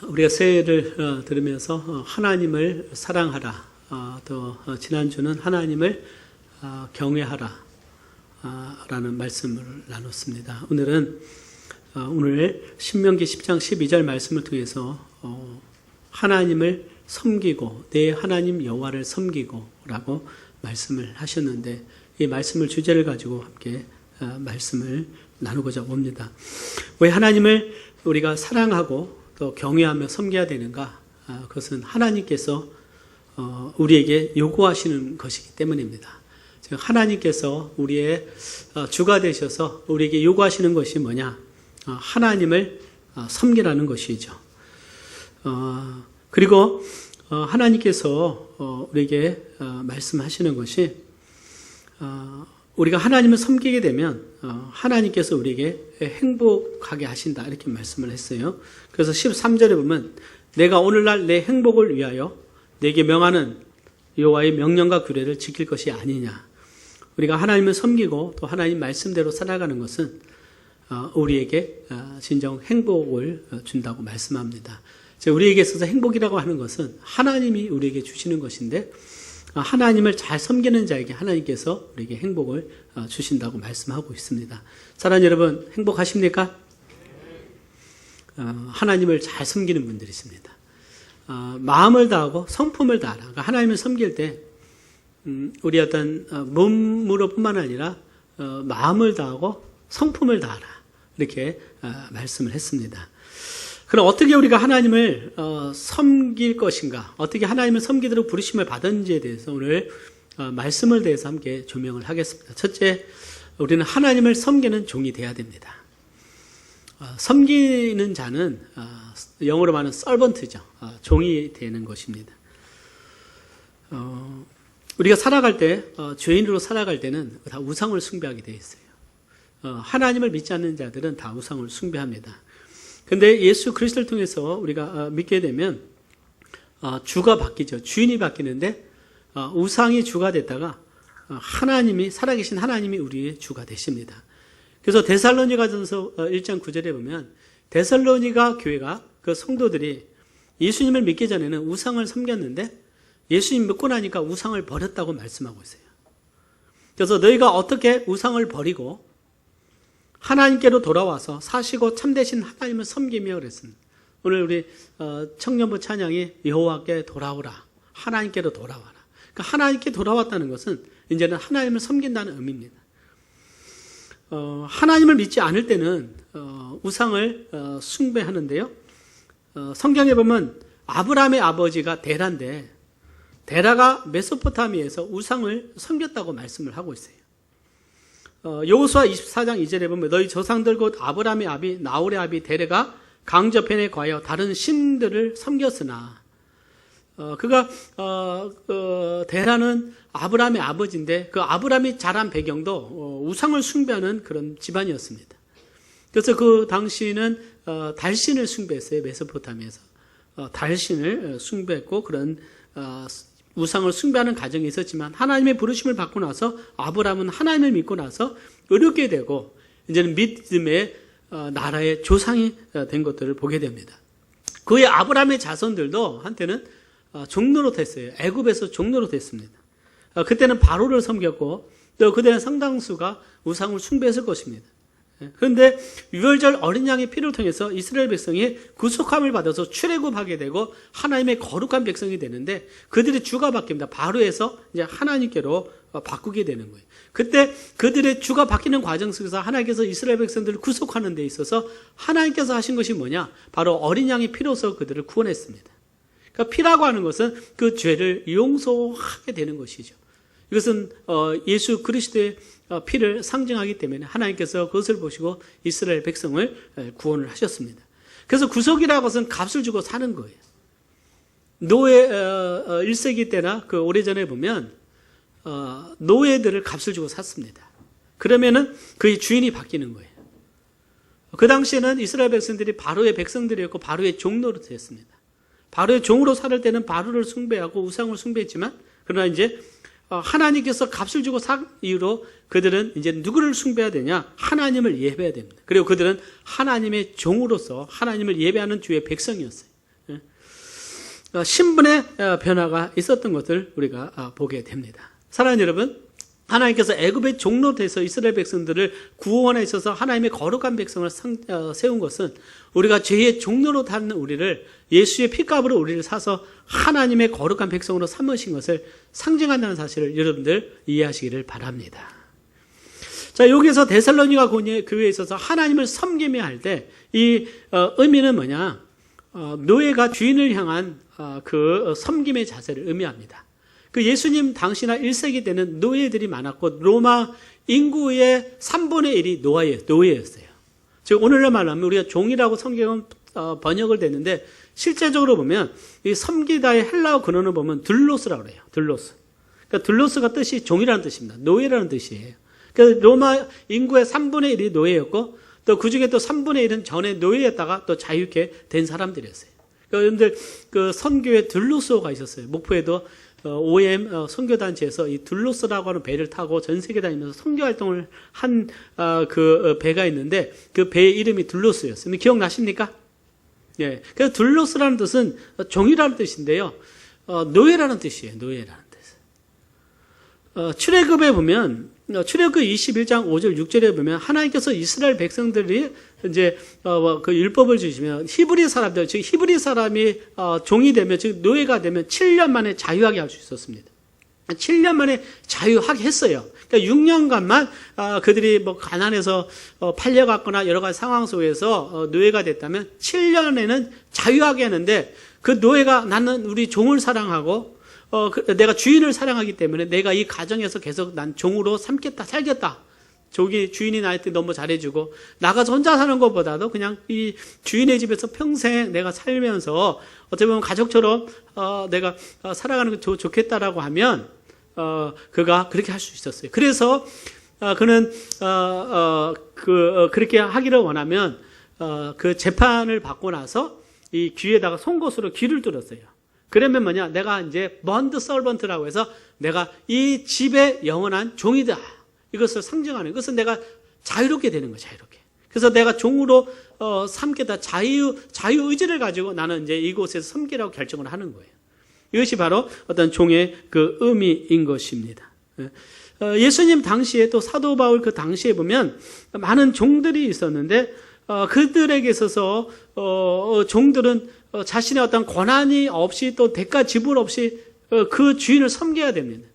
우리가 새해를 들으면서 하나님을 사랑하라, 또 지난주는 하나님을 경외하라 라는 말씀을 나눴습니다. 오늘은 오늘 신명기 10장 12절 말씀을 통해서 하나님을 섬기고 내 하나님 여호와를 섬기고 라고 말씀을 하셨는데, 이 말씀을 주제를 가지고 함께 말씀을 나누고자 봅니다. 왜 하나님을 우리가 사랑하고 또 경외하며 섬겨야 되는가? 그것은 하나님께서 우리에게 요구하시는 것이기 때문입니다. 즉 하나님께서 우리의 주가 되셔서 우리에게 요구하시는 것이 뭐냐? 하나님을 섬기라는 것이죠. 그리고 하나님께서 우리에게 말씀하시는 것이 우리가 하나님을 섬기게 되면 하나님께서 우리에게 행복하게 하신다, 이렇게 말씀을 했어요. 그래서 13절에 보면 내가 오늘날 내 행복을 위하여 내게 명하는 여호와의 명령과 규례를 지킬 것이 아니냐. 우리가 하나님을 섬기고 또 하나님 말씀대로 살아가는 것은 우리에게 진정 행복을 준다고 말씀합니다. 우리에게 있어서 행복이라고 하는 것은 하나님이 우리에게 주시는 것인데, 하나님을 잘 섬기는 자에게 하나님께서 우리에게 행복을 주신다고 말씀하고 있습니다. 사랑하는 여러분, 행복하십니까? 하나님을 잘 섬기는 분들이 있습니다. 마음을 다하고 성품을 다하라. 그러니까 하나님을 섬길 때 우리 어떤 몸으로 뿐만 아니라 마음을 다하고 성품을 다하라, 이렇게 말씀을 했습니다. 그럼 어떻게 우리가 하나님을 섬길 것인가, 어떻게 하나님을 섬기도록 부르심을 받은지에 대해서 오늘 말씀을 대해서 함께 조명을 하겠습니다. 첫째, 우리는 하나님을 섬기는 종이 되어야 됩니다. 섬기는 자는 영어로 말하는 서번트죠. 종이 되는 것입니다. 우리가 살아갈 때, 죄인으로 살아갈 때는 다 우상을 숭배하게 되어 있어요. 하나님을 믿지 않는 자들은 다 우상을 숭배합니다. 근데 예수 그리스도를 통해서 우리가 믿게 되면 주가 바뀌죠. 주인이 바뀌는데 우상이 주가 됐다가 하나님이, 살아계신 하나님이 우리의 주가 되십니다. 그래서 데살로니가전서 1장 9절에 보면 데살로니가 교회가, 그 성도들이 예수님을 믿기 전에는 우상을 섬겼는데 예수님 믿고 나니까 우상을 버렸다고 말씀하고 있어요. 그래서 너희가 어떻게 우상을 버리고 하나님께로 돌아와서 사시고 참되신 하나님을 섬기며 그랬습니다. 오늘 우리 청년부 찬양이 여호와께 돌아오라, 하나님께로 돌아와라. 그러니까 하나님께 돌아왔다는 것은 이제는 하나님을 섬긴다는 의미입니다. 하나님을 믿지 않을 때는 우상을 숭배하는데요. 성경에 보면 아브라함의 아버지가 데라인데 데라가 메소포타미아에서 우상을 섬겼다고 말씀을 하고 있어요. 여호수아 24장 2절에 보면 너희 조상들 곧 아브라함의 아비 나홀의 아비 데레가 강저편에 과하여 다른 신들을 섬겼으나, 데라는 아브라함의 아버지인데 그 아브라함이 자란 배경도 우상을 숭배하는 그런 집안이었습니다. 그래서 그 당시는 달신을 숭배했어요. 메소포타미아에서 달신을 숭배했고 그런 우상을 숭배하는 가정이 있었지만, 하나님의 부르심을 받고 나서 아브라함은 하나님을 믿고 나서 의롭게 되고 이제는 믿음의 나라의 조상이 된 것들을 보게 됩니다. 그의 아브라함의 자손들도 한때는 종노릇 했어요. 애굽에서 종노릇 했습니다. 그때는 바로를 섬겼고 또 그때는 상당수가 우상을 숭배했을 것입니다. 그런데 유월절 어린 양의 피를 통해서 이스라엘 백성이 구속함을 받아서 출애굽하게 되고 하나님의 거룩한 백성이 되는데 그들의 주가 바뀝니다. 바로에서 이제 하나님께로 바꾸게 되는 거예요. 그때 그들의 주가 바뀌는 과정 속에서 하나님께서 이스라엘 백성들을 구속하는 데 있어서 하나님께서 하신 것이 뭐냐? 바로 어린 양의 피로서 그들을 구원했습니다. 그러니까 피라고 하는 것은 그 죄를 용서하게 되는 것이죠. 이것은 예수 그리스도의 피를 상징하기 때문에 하나님께서 그것을 보시고 이스라엘 백성을 구원을 하셨습니다. 그래서 구속이라는 것은 값을 주고 사는 거예요. 노예 1세기 때나 그 오래전에 보면 노예들을 값을 주고 샀습니다. 그러면은 그의 주인이 바뀌는 거예요. 그 당시에는 이스라엘 백성들이 바로의 백성들이었고 바로의 종로로 되었습니다. 바로의 종으로 살 때는 바로를 숭배하고 우상을 숭배했지만, 그러나 이제 하나님께서 값을 주고 산 이유로 그들은 이제 누구를 숭배해야 되냐? 하나님을 예배해야 됩니다. 그리고 그들은 하나님의 종으로서 하나님을 예배하는 주의 백성이었어요. 신분의 변화가 있었던 것을 우리가 보게 됩니다. 사랑하는 여러분, 하나님께서 애굽의 종로 돼서 이스라엘 백성들을 구원에 있어서 하나님의 거룩한 백성을 세운 것은 우리가 죄의 종로로 닿는 우리를 예수의 피값으로 우리를 사서 하나님의 거룩한 백성으로 삼으신 것을 상징한다는 사실을 여러분들 이해하시기를 바랍니다. 자, 여기서 데살로니가 교회에 있어서 하나님을 섬기며 할 때 이 의미는 뭐냐? 노예가 주인을 향한 그 섬김의 자세를 의미합니다. 그 예수님 당시나 1세기 때는 노예들이 많았고 로마 인구의 3분의 1이 노예였어요. 즉 오늘날 말로 하면 우리가 종이라고 성경은 번역을 됐는데 실제적으로 보면 이 섬기다의 헬라어 근원을 보면 둘로스라고 그래요. 둘로스. 그러니까 둘로스가 뜻이 종이라는 뜻입니다. 노예라는 뜻이에요. 그러니까 로마 인구의 3분의 1이 노예였고 또 그중에 또 3분의 1은 전에 노예였다가 또 자유케 된 사람들이었어요. 그러니까 여러분들 그 선교에 둘로스호가 있었어요. 목포에도 OM 선교단체에서 이 둘로스라고 하는 배를 타고 전 세계 다니면서 선교 활동을 한 그 배가 있는데 그 배의 이름이 둘로스였어요. 기억나십니까? 예. 그래서 둘로스라는 뜻은 종이라는 뜻인데요. 노예라는 뜻이에요. 노예라는 뜻. 출애굽에 보면 출애굽 21장 5절 6절에 보면 하나님께서 이스라엘 백성들이 이제 그 율법을 주시면 히브리 사람들, 즉 히브리 사람이 종이 되면, 즉 노예가 되면 7년 만에 자유하게 할 수 있었습니다. 7년 만에 자유하게 했어요. 그러니까 6년간만 그들이 뭐 가난해서 팔려갔거나 여러 가지 상황 속에서 노예가 됐다면 7년에는 자유하게 했는데 그 노예가 나는 우리 종을 사랑하고 내가 주인을 사랑하기 때문에 내가 이 가정에서 계속 난 종으로 살겠다. 저기 주인이 나한테 너무 잘해주고 나가서 혼자 사는 것보다도 그냥 이 주인의 집에서 평생 내가 살면서 어떻게 보면 가족처럼 내가 살아가는 게 좋겠다라고 하면 그가 그렇게 할 수 있었어요. 그래서 그는 그렇게 하기를 원하면 그 재판을 받고 나서 이 귀에다가 송곳으로 귀를 뚫었어요. 그러면 뭐냐? 내가 이제 번드 서번트라고 해서 내가 이 집의 영원한 종이다. 이것을 상징하는 것은 내가 자유롭게 되는 거예요. 자유롭게. 그래서 내가 종으로 삼겠다. 자유의지를 가지고 나는 이제 이곳에서 섬기라고 결정을 하는 거예요. 이것이 바로 어떤 종의 그 의미인 것입니다. 예수님 당시에 또 사도 바울 그 당시에 보면 많은 종들이 있었는데 그들에게 있어서 종들은 자신의 어떤 권한이 없이 또 대가 지불 없이 그 주인을 섬겨야 됩니다.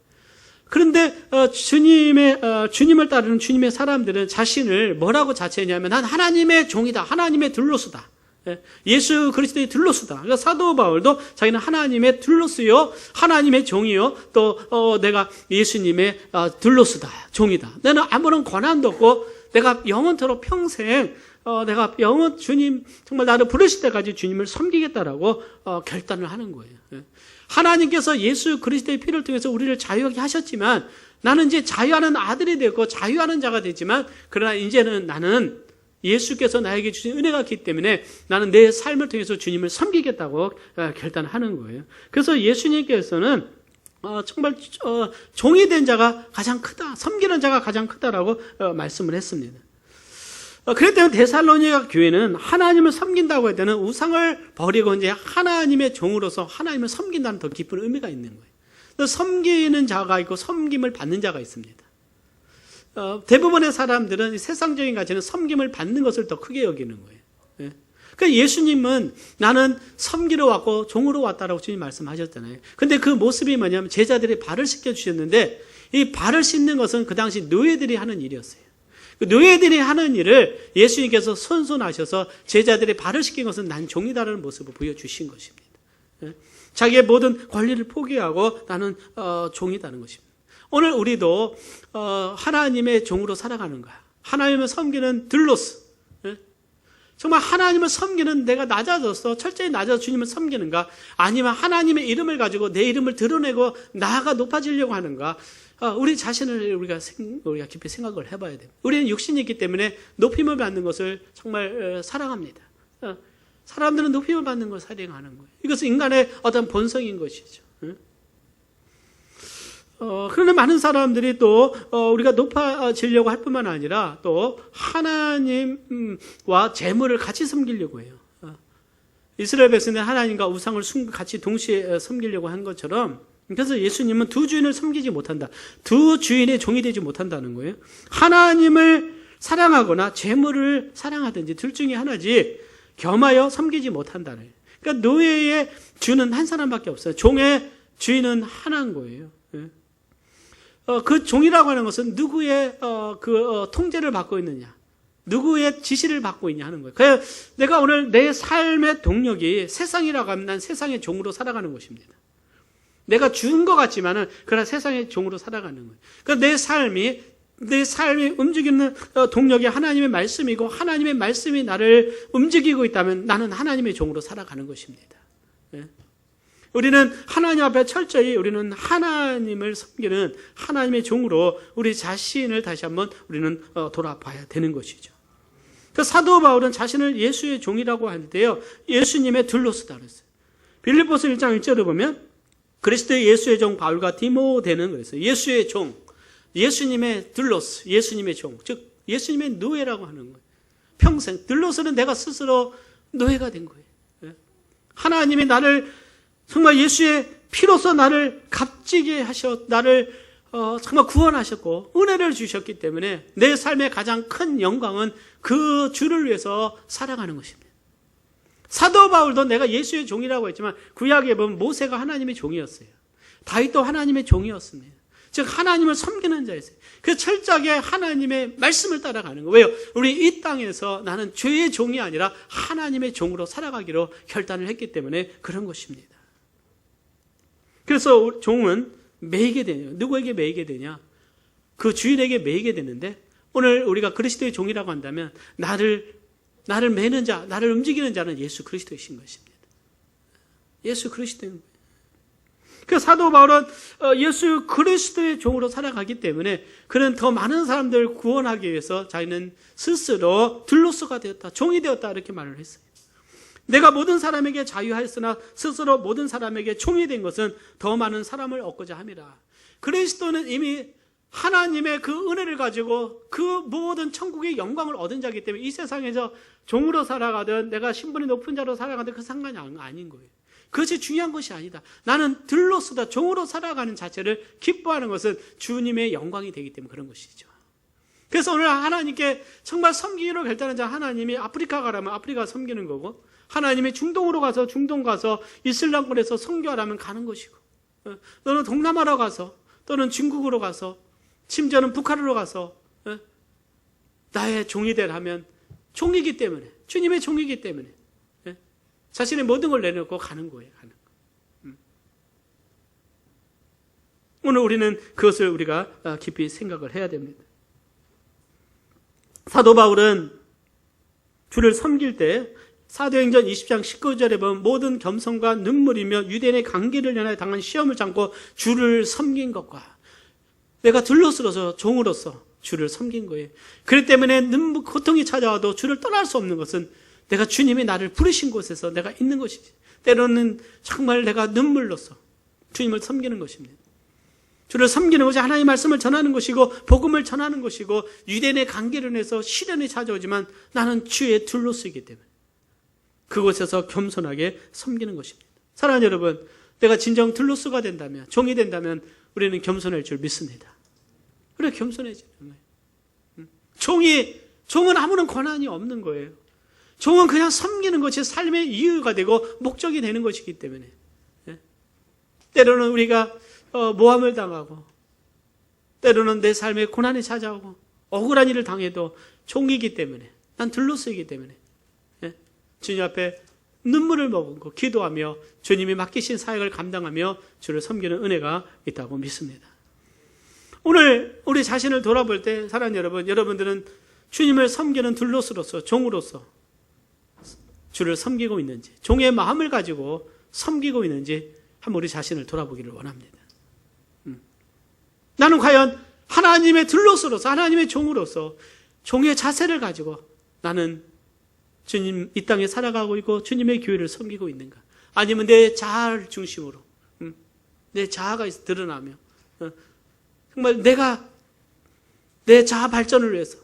그런데 주님을 따르는 주님의 사람들은 자신을 뭐라고 자처했냐면 난 하나님의 종이다. 하나님의 둘로스다. 예수 그리스도의 둘로스다. 그러니까 사도 바울도 자기는 하나님의 둘로스요, 하나님의 종이요, 또 내가 예수님의 둘로스다, 종이다. 나는 아무런 권한도 없고 내가 영원토록 평생 내가 주님 정말 나를 부르실 때까지 주님을 섬기겠다라고 결단을 하는 거예요. 하나님께서 예수 그리스도의 피를 통해서 우리를 자유하게 하셨지만 나는 이제 자유하는 아들이 되고 자유하는 자가 되지만 그러나 이제는 나는 예수께서 나에게 주신 은혜가 있기 때문에 나는 내 삶을 통해서 주님을 섬기겠다고 결단하는 거예요. 그래서 예수님께서는 정말 종이 된 자가 가장 크다, 섬기는 자가 가장 크다라고 말씀을 했습니다. 그렇기 때문에 데살로니가 교회는 하나님을 섬긴다고 할 때는 우상을 버리고 이제 하나님의 종으로서 하나님을 섬긴다는 더 깊은 의미가 있는 거예요. 섬기는 자가 있고 섬김을 받는 자가 있습니다. 대부분의 사람들은 세상적인 가치는 섬김을 받는 것을 더 크게 여기는 거예요. 그러니까 예수님은 나는 섬기러 왔고 종으로 왔다라고 주님 말씀하셨잖아요. 근데 그 모습이 뭐냐면 제자들이 발을 씻겨주셨는데 이 발을 씻는 것은 그 당시 노예들이 하는 일이었어요. 그 노예들이 하는 일을 예수님께서 손손하셔서 제자들의 발을 씻긴 것은 난 종이다라는 모습을 보여주신 것입니다. 자기의 모든 권리를 포기하고 나는 종이다는 것입니다. 오늘 우리도 하나님의 종으로 살아가는 거야. 하나님을 섬기는 둘로스. 정말 하나님을 섬기는 내가 낮아져서 철저히 낮아서 주님을 섬기는가, 아니면 하나님의 이름을 가지고 내 이름을 드러내고 나아가 높아지려고 하는가. 우리 자신을 우리가 깊이 생각을 해봐야 돼요. 우리는 육신이 있기 때문에 높임을 받는 것을 정말 사랑합니다. 사람들은 높임을 받는 걸 사랑하는 거예요. 이것은 인간의 어떤 본성인 것이죠. 그런데 많은 사람들이 또 우리가 높아지려고 할 뿐만 아니라 또 하나님과 재물을 같이 섬기려고 해요. 이스라엘 백성들 하나님과 우상을 같이 동시에 섬기려고 한 것처럼, 그래서 예수님은 두 주인을 섬기지 못한다. 두 주인의 종이 되지 못한다는 거예요. 하나님을 사랑하거나 재물을 사랑하든지 둘 중에 하나지 겸하여 섬기지 못한다는 거예요. 그러니까 노예의 주는 한 사람밖에 없어요. 종의 주인은 하나인 거예요. 그 종이라고 하는 것은 누구의 통제를 받고 있느냐, 누구의 지시를 받고 있냐 하는 거예요. 그래서 내가 오늘 내 삶의 동력이 세상이라고 하면 난 세상의 종으로 살아가는 것입니다. 내가 준 것 같지만은 그러나 세상의 종으로 살아가는 거예요. 그러니까 내 삶이 움직이는 동력이 하나님의 말씀이고 하나님의 말씀이 나를 움직이고 있다면 나는 하나님의 종으로 살아가는 것입니다. 우리는 하나님 앞에 철저히 우리는 하나님을 섬기는 하나님의 종으로 우리 자신을 다시 한번 우리는 돌아봐야 되는 것이죠. 그 사도 바울은 자신을 예수의 종이라고 하는데요, 예수님의 둘로스다 그랬어요. 빌립보서 1장 1절을 보면 그리스도의 예수의 종 바울과 디모데는 그랬어요. 예수의 종, 예수님의 둘로스, 예수님의 종, 즉 예수님의 노예라고 하는 거예요. 평생 둘로스는 내가 스스로 노예가 된 거예요. 하나님이 나를 정말 예수의 피로서 나를 값지게 나를 정말 구원하셨고 은혜를 주셨기 때문에 내 삶의 가장 큰 영광은 그 주를 위해서 살아가는 것입니다. 사도 바울도 내가 예수의 종이라고 했지만 구약에 보면 모세가 하나님의 종이었어요. 다윗도 하나님의 종이었습니다. 즉 하나님을 섬기는 자였어요. 그 철저하게 하나님의 말씀을 따라가는 거예요. 왜요? 우리 이 땅에서 나는 죄의 종이 아니라 하나님의 종으로 살아가기로 결단을 했기 때문에 그런 것입니다. 그래서 종은 매이게 되냐, 누구에게 매이게 되냐? 그 주인에게 매이게 되는데, 오늘 우리가 그리스도의 종이라고 한다면 나를 매는 자, 나를 움직이는 자는 예수 그리스도이신 것입니다. 예수 그리스도인 거예요. 그 사도 바울은 예수 그리스도의 종으로 살아가기 때문에 그는 더 많은 사람들을 구원하기 위해서 자기는 스스로 둘로스가 되었다, 종이 되었다 이렇게 말을 했어요. 내가 모든 사람에게 자유하였으나 스스로 모든 사람에게 종이 된 것은 더 많은 사람을 얻고자 함이라. 그리스도는 이미 하나님의 그 은혜를 가지고 그 모든 천국의 영광을 얻은 자이기 때문에 이 세상에서 종으로 살아가든 내가 신분이 높은 자로 살아가든 그 상관이 아닌 거예요. 그것이 중요한 것이 아니다. 나는 들로서다 종으로 살아가는 자체를 기뻐하는 것은 주님의 영광이 되기 때문에 그런 것이죠. 그래서 오늘 하나님께 정말 섬기기로 결단한 자, 하나님이 아프리카 가라면 아프리카 섬기는 거고, 하나님이 중동으로 가서 중동 가서 이슬람권에서 선교하라면 가는 것이고, 너는 동남아로 가서 또는 중국으로 가서 심지어는 북한으로 가서 나의 종이 되라면 종이기 때문에, 주님의 종이기 때문에 자신의 모든 걸 내놓고 가는 거예요. 오늘 우리는 그것을 우리가 깊이 생각을 해야 됩니다. 사도 바울은 주를 섬길 때 사도행전 20장 19절에 보면 모든 겸손과 눈물이며 유대인의 관계를 연하여 당한 시험을 참고 주를 섬긴 것과, 내가 둘러쓰러서 종으로서 주를 섬긴 거예요. 그렇기 때문에 고통이 찾아와도 주를 떠날 수 없는 것은 내가 주님이 나를 부르신 곳에서 내가 있는 것이지, 때로는 정말 내가 눈물로서 주님을 섬기는 것입니다. 주를 섬기는 것이 하나님의 말씀을 전하는 것이고 복음을 전하는 것이고 유대인의 관계를 해서 시련이 찾아오지만 나는 주의 둘로쓰기 때문에 그곳에서 겸손하게 섬기는 것입니다. 사랑하는 여러분, 내가 진정 둘로쓰가 된다면, 종이 된다면 우리는 겸손할 줄 믿습니다. 그래, 겸손해지는 거예요. 종은 아무런 권한이 없는 거예요. 종은 그냥 섬기는 것이 삶의 이유가 되고 목적이 되는 것이기 때문에 때로는 우리가 모함을 당하고 때로는 내 삶에 고난이 찾아오고 억울한 일을 당해도 종이기 때문에, 난 둘로쓰이기 때문에 주님 앞에 눈물을 머금고 기도하며 주님이 맡기신 사역을 감당하며 주를 섬기는 은혜가 있다고 믿습니다. 오늘 우리 자신을 돌아볼 때 사랑하는 여러분, 여러분들은 주님을 섬기는 둘로서로서, 종으로서 주를 섬기고 있는지, 종의 마음을 가지고 섬기고 있는지 한번 우리 자신을 돌아보기를 원합니다. 나는 과연 하나님의 둘로서로서, 하나님의 종으로서 종의 자세를 가지고 나는 주님 이 땅에 살아가고 있고 주님의 교회를 섬기고 있는가? 아니면 내 자아를 중심으로 내 자아가 드러나며 정말 내가 내 자아 발전을 위해서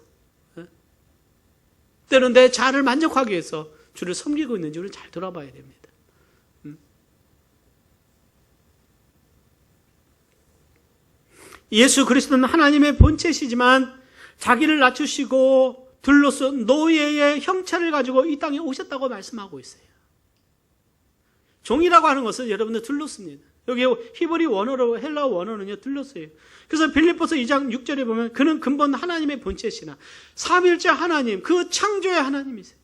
때로는 내 자아를 만족하기 위해서 주를 섬기고 있는지 우리는 잘 돌아봐야 됩니다. 예수 그리스도는 하나님의 본체시지만 자기를 낮추시고 둘로서 노예의 형체를 가지고 이 땅에 오셨다고 말씀하고 있어요. 종이라고 하는 것은 여러분들 둘로스입니다. 여기 히브리 원어로 헬라어 원어는요 둘로스예요. 그래서 빌립보서 2장 6절에 보면 그는 근본 하나님의 본체시나 삼위일체 하나님 그 창조의 하나님이세요.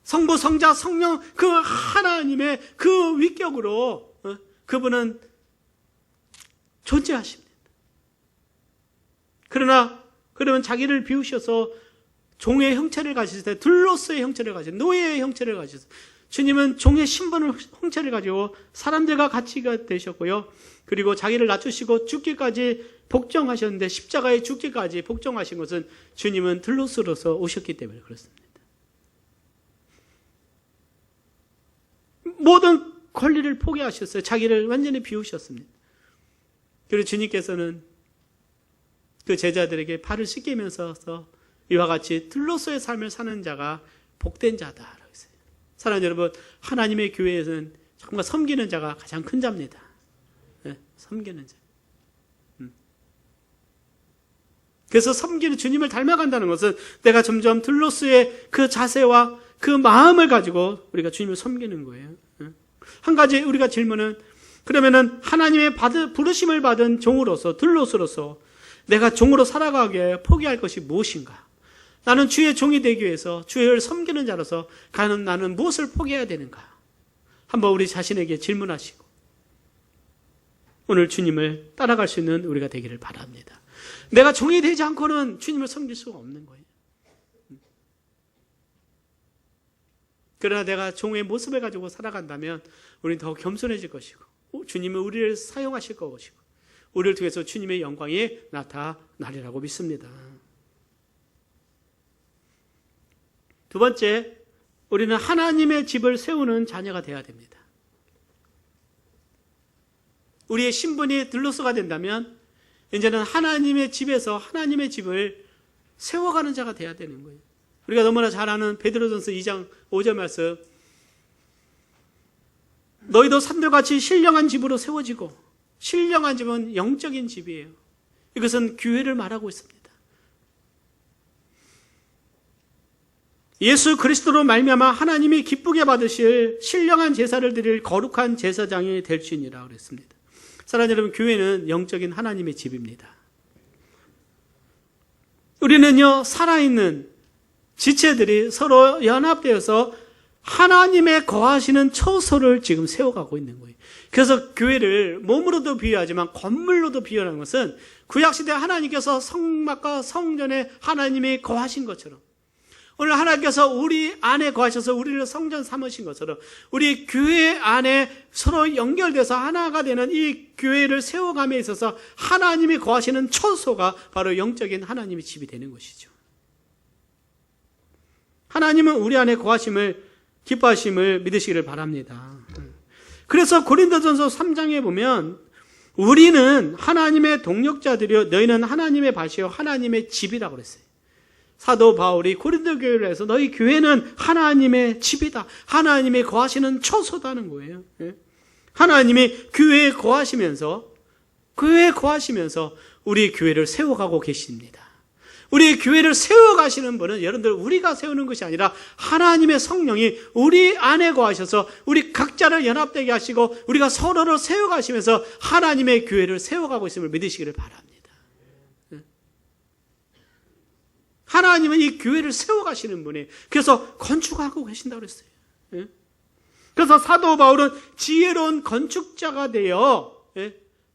성부 성자 성령 그 하나님의 그 위격으로 그분은 존재하십니다. 그러면 자기를 비우셔서 종의 형체를 가지실 때 둘로스의 형체를 가지고 노예의 형체를 가지셔서 주님은 종의 신분을 형체를 가지고 사람들과 같이 되셨고요. 그리고 자기를 낮추시고 죽기까지 복종하셨는데 십자가에 죽기까지 복종하신 것은 주님은 둘로스로서 오셨기 때문에 그렇습니다. 모든 권리를 포기하셨어요. 자기를 완전히 비우셨습니다. 그리고 주님께서는 그 제자들에게 발을 씻기면서 이와 같이 둘로서의 삶을 사는 자가 복된 자다라고 했어요. 사랑하는 여러분, 하나님의 교회에서는 정말 섬기는 자가 가장 큰 자입니다. 네, 섬기는 자. 그래서 섬기는 주님을 닮아간다는 것은 내가 점점 둘로서의 그 자세와 그 마음을 가지고 우리가 주님을 섬기는 거예요. 한 가지 우리가 질문은 그러면은 하나님의 부르심을 받은 종으로서 둘로스로서 내가 종으로 살아가기에 포기할 것이 무엇인가? 나는 주의 종이 되기 위해서 주를 섬기는 자로서 나는 무엇을 포기해야 되는가? 한번 우리 자신에게 질문하시고 오늘 주님을 따라갈 수 있는 우리가 되기를 바랍니다. 내가 종이 되지 않고는 주님을 섬길 수가 없는 거예요. 그러나 내가 종의 모습을 가지고 살아간다면 우리는 더 겸손해질 것이고 주님은 우리를 사용하실 것이고 우리를 통해서 주님의 영광이 나타나리라고 믿습니다. 두 번째, 우리는 하나님의 집을 세우는 자녀가 되어야 됩니다. 우리의 신분이 들로서가 된다면 이제는 하나님의 집에서 하나님의 집을 세워가는 자가 되어야 되는 거예요. 우리가 너무나 잘 아는 베드로전서 2장 5절 말씀, 너희도 산들같이 신령한 집으로 세워지고, 신령한 집은 영적인 집이에요. 이것은 교회를 말하고 있습니다. 예수 그리스도로 말미암아 하나님이 기쁘게 받으실 신령한 제사를 드릴 거룩한 제사장이 될지니라 그랬습니다. 사랑하는 여러분, 교회는 영적인 하나님의 집입니다. 우리는요, 살아있는 지체들이 서로 연합되어서 하나님의 거하시는 처소를 지금 세워가고 있는 거예요. 그래서 교회를 몸으로도 비유하지만 건물로도 비유하는 것은 구약시대 하나님께서 성막과 성전에 하나님이 거하신 것처럼 오늘 하나님께서 우리 안에 거하셔서 우리를 성전 삼으신 것처럼 우리 교회 안에 서로 연결돼서 하나가 되는 이 교회를 세워감에 있어서 하나님이 거하시는 처소가 바로 영적인 하나님의 집이 되는 것이죠. 하나님은 우리 안에 거하심을 기뻐하심을 믿으시기를 바랍니다. 그래서 고린도전서 3장에 보면 우리는 하나님의 동역자들이요 너희는 하나님의 밭이요 하나님의 집이라고 그랬어요. 사도 바울이 고린도 교회를 해서 너희 교회는 하나님의 집이다. 하나님이 거하시는 처소다는 거예요. 하나님이 교회에 거하시면서 우리 교회를 세워가고 계십니다. 우리 교회를 세워가시는 분은 여러분들 우리가 세우는 것이 아니라 하나님의 성령이 우리 안에 거하셔서 우리 각자를 연합되게 하시고 우리가 서로를 세워가시면서 하나님의 교회를 세워가고 있음을 믿으시기를 바랍니다. 하나님은 이 교회를 세워가시는 분이 그래서 건축하고 계신다고 그랬어요. 그래서 사도 바울은 지혜로운 건축자가 되어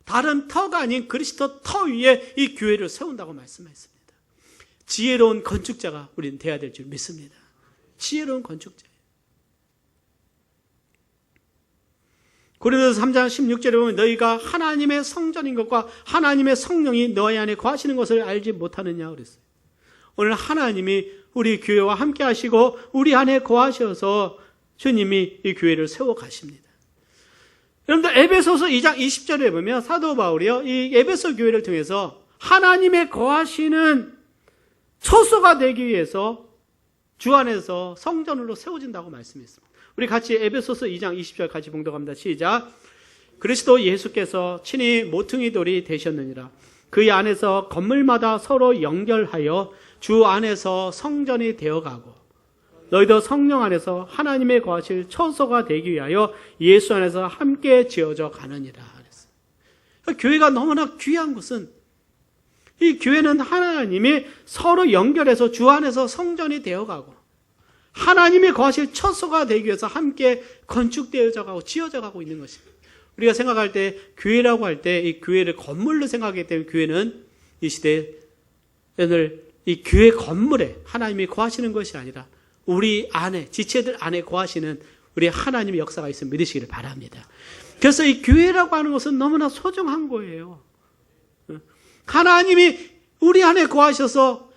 다른 터가 아닌 그리스도 터 위에 이 교회를 세운다고 말씀했습니다. 지혜로운 건축자가 우리는 되어야 될 줄 믿습니다. 지혜로운 건축자. 고린도서 3장 16절에 보면 너희가 하나님의 성전인 것과 하나님의 성령이 너희 안에 거하시는 것을 알지 못하느냐 그랬어요. 오늘 하나님이 우리 교회와 함께 하시고 우리 안에 거하셔서 주님이 이 교회를 세워 가십니다. 여러분들 에베소서 2장 20절에 보면 사도 바울이요 이 에베소 교회를 통해서 하나님의 거하시는 처소가 되기 위해서 주 안에서 성전으로 세워진다고 말씀했습니다. 우리 같이 에베소서 2장 20절 같이 봉독합니다. 시작. 그리스도 예수께서 친히 모퉁이 돌이 되셨느니라. 그의 안에서 건물마다 서로 연결하여 주 안에서 성전이 되어가고 너희도 성령 안에서 하나님의 거하실 처소가 되기 위하여 예수 안에서 함께 지어져 가느니라. 교회가 너무나 귀한 것은 이 교회는 하나님이 서로 연결해서 주 안에서 성전이 되어가고 하나님이 거하실 처소가 되기 위해서 함께 건축되어져 가고 지어져 가고 있는 것입니다. 우리가 생각할 때 교회라고 할 때 이 교회를 건물로 생각하기 때문에 교회는 이 시대에 오늘 이 교회 건물에 하나님이 거하시는 것이 아니라 우리 안에 지체들 안에 거하시는 우리 하나님의 역사가 있음을 믿으시기를 바랍니다. 그래서 이 교회라고 하는 것은 너무나 소중한 거예요. 하나님이 우리 안에 거하셔서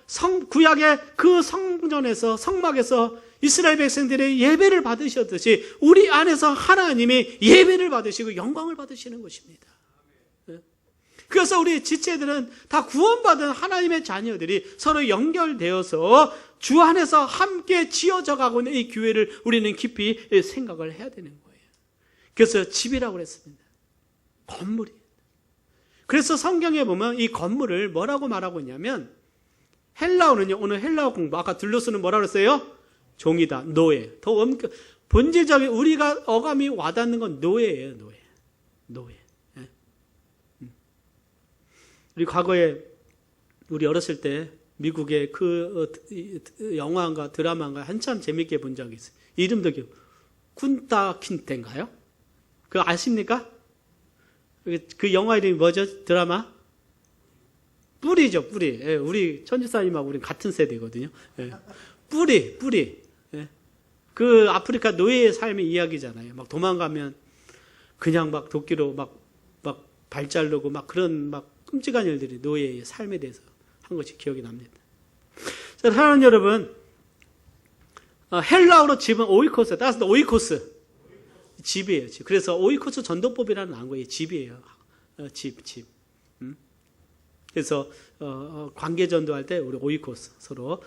구약의 그 성전에서 성막에서 이스라엘 백성들의 예배를 받으셨듯이 우리 안에서 하나님이 예배를 받으시고 영광을 받으시는 것입니다. 그래서 우리 지체들은 다 구원받은 하나님의 자녀들이 서로 연결되어서 주 안에서 함께 지어져 가고 있는 이 교회를 우리는 깊이 생각을 해야 되는 거예요. 그래서 집이라고 그랬습니다. 건물이. 그래서 성경에 보면 이 건물을 뭐라고 말하고 있냐면 헬라어는요. 오늘 헬라어 공부 아까 들로스는 뭐라고 그랬어요? 종이다. 노예. 더 본질적인 우리가 어감이 와닿는 건 노예예요. 노예. 예. 우리 과거에 우리 어렸을 때 미국의 그 영화인가 드라마인가 한참 재밌게 본 적이 있어요. 이름도 기억. 쿤타 킨테인가요? 그거 아십니까? 그 영화 이름이 뭐죠? 드라마? 뿌리죠, 뿌리. 예, 우리 천지사님하고 우리 같은 세대거든요. 예. 뿌리. 예. 그 아프리카 노예의 삶의 이야기잖아요. 막 도망가면 그냥 막 도끼로 막 발 자르고 막 그런 막 끔찍한 일들이 노예의 삶에 대해서 한 것이 기억이 납니다. 자, 사랑하는 여러분, 헬라어로 집은 오이코스, 따라서 오이코스. 집이에요, 집. 그래서 오이코스 전도법이라는 안 거예요. 집이에요. 집. 그래서 관계 전도할 때 우리 오이코스 서로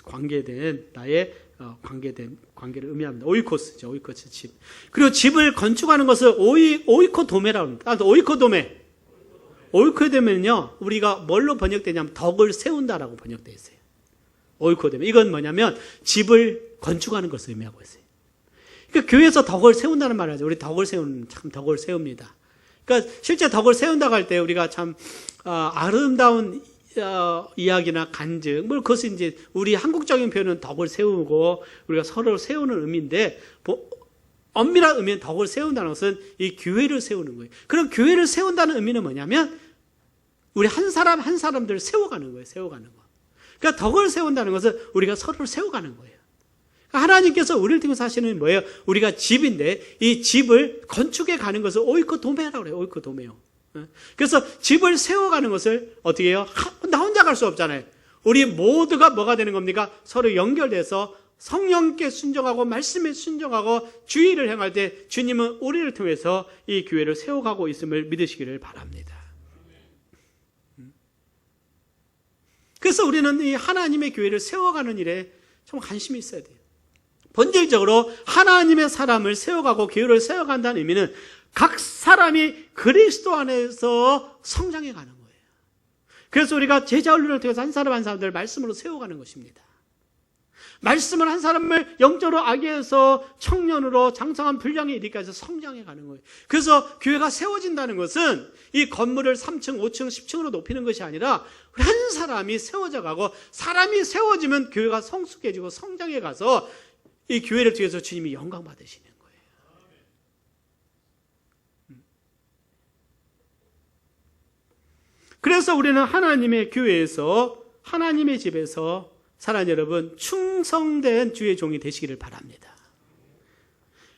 관계된 나의 관계를 의미합니다. 오이코스죠. 오이코스 집. 그리고 집을 건축하는 것을 오이코도메라고 합니다. 오이코도메. 오이코도메는요. 우리가 뭘로 번역되냐면 덕을 세운다라고 번역되어 있어요. 오이코도메. 이건 뭐냐면 집을 건축하는 것을 의미하고 있어요. 그러니까 교회에서 덕을 세운다는 말을 하죠. 우리 덕을 세웁니다. 그러니까 실제 덕을 세운다고 할 때 우리가 참 아름다운 이야기나 간증, 뭐 그것은 이제 우리 한국적인 표현은 덕을 세우고 우리가 서로를 세우는 의미인데 엄밀한 의미는 덕을 세운다는 것은 이 교회를 세우는 거예요. 그럼 교회를 세운다는 의미는 뭐냐면 우리 한 사람들을 세워가는 거예요. 세워가는 거. 그러니까 덕을 세운다는 것은 우리가 서로를 세워가는 거예요. 하나님께서 우리를 통해서 하시는 뭐예요? 우리가 집인데 이 집을 건축해 가는 것을 오이코도메라고 그래요. 오이코도메요. 그래서 집을 세워가는 것을 어떻게 해요? 나 혼자 갈 수 없잖아요. 우리 모두가 뭐가 되는 겁니까? 서로 연결돼서 성령께 순종하고 말씀에 순종하고 주의를 행할 때 주님은 우리를 통해서 이 교회를 세워가고 있음을 믿으시기를 바랍니다. 그래서 우리는 이 하나님의 교회를 세워가는 일에 좀 관심이 있어야 돼요. 본질적으로 하나님의 사람을 세워가고 교회를 세워간다는 의미는 각 사람이 그리스도 안에서 성장해 가는 거예요. 그래서 우리가 제자 훈련을 통해서 한 사람 한 사람들 말씀으로 세워가는 것입니다. 말씀을 한 사람을 영적으로 악에서 청년으로 장성한 분량에 이르기까지 성장해 가는 거예요. 그래서 교회가 세워진다는 것은 이 건물을 3층, 5층, 10층으로 높이는 것이 아니라 한 사람이 세워져 가고 사람이 세워지면 교회가 성숙해지고 성장해 가서 이 교회를 통해서 주님이 영광 받으시는 거예요. 그래서 우리는 하나님의 교회에서 하나님의 집에서 사랑하는 여러분 충성된 주의 종이 되시기를 바랍니다.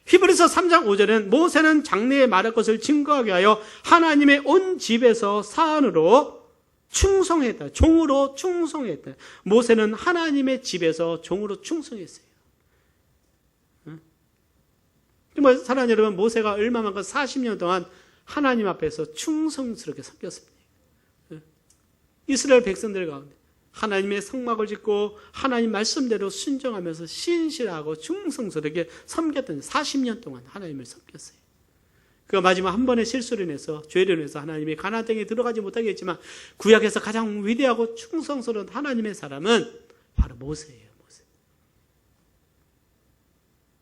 히브리서 3장 5절은 모세는 장래에 말할 것을 증거하게 하여 하나님의 온 집에서 사안으로 충성했다. 종으로 충성했다. 모세는 하나님의 집에서 종으로 충성했어요. 정말 사랑하는 여러분 모세가 얼마만큼 40년 동안 하나님 앞에서 충성스럽게 섬겼습니다. 이스라엘 백성들 가운데 하나님의 성막을 짓고 하나님 말씀대로 순종하면서 신실하고 충성스럽게 섬겼던 40년 동안 하나님을 섬겼어요. 그가 마지막 한 번의 실수를 인해서, 죄를 인해서 하나님이 가나안 땅에 들어가지 못하게 했지만 구약에서 가장 위대하고 충성스러운 하나님의 사람은 바로 모세예요. 모세.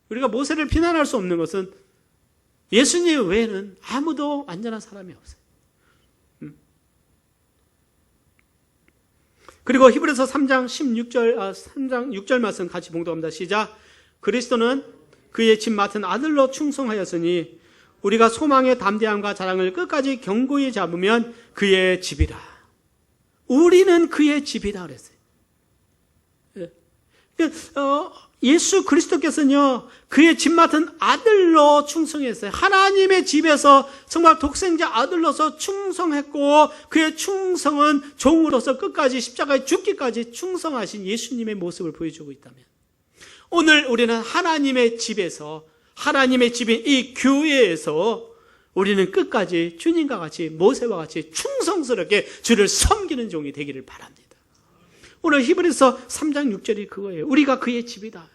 우리가 모세를 비난할 수 없는 것은 예수님 외에는 아무도 완전한 사람이 없어요. 그리고 히브리서 3장 6절 말씀 같이 봉독합니다. 시작. 그리스도는 그의 집 맡은 아들로 충성하였으니 우리가 소망의 담대함과 자랑을 끝까지 견고히 잡으면 그의 집이라. 우리는 그의 집이다 그랬어요. 예수 그리스도께서는요, 그의 집 맡은 아들로 충성했어요. 하나님의 집에서 정말 독생자 아들로서 충성했고, 그의 충성은 종으로서 끝까지 십자가에 죽기까지 충성하신 예수님의 모습을 보여주고 있다면, 오늘 우리는 하나님의 집에서, 하나님의 집인 이 교회에서 우리는 끝까지 주님과 같이, 모세와 같이 충성스럽게 주를 섬기는 종이 되기를 바랍니다. 오늘 히브리서 3장 6절이 그거예요. 우리가 그의 집이다.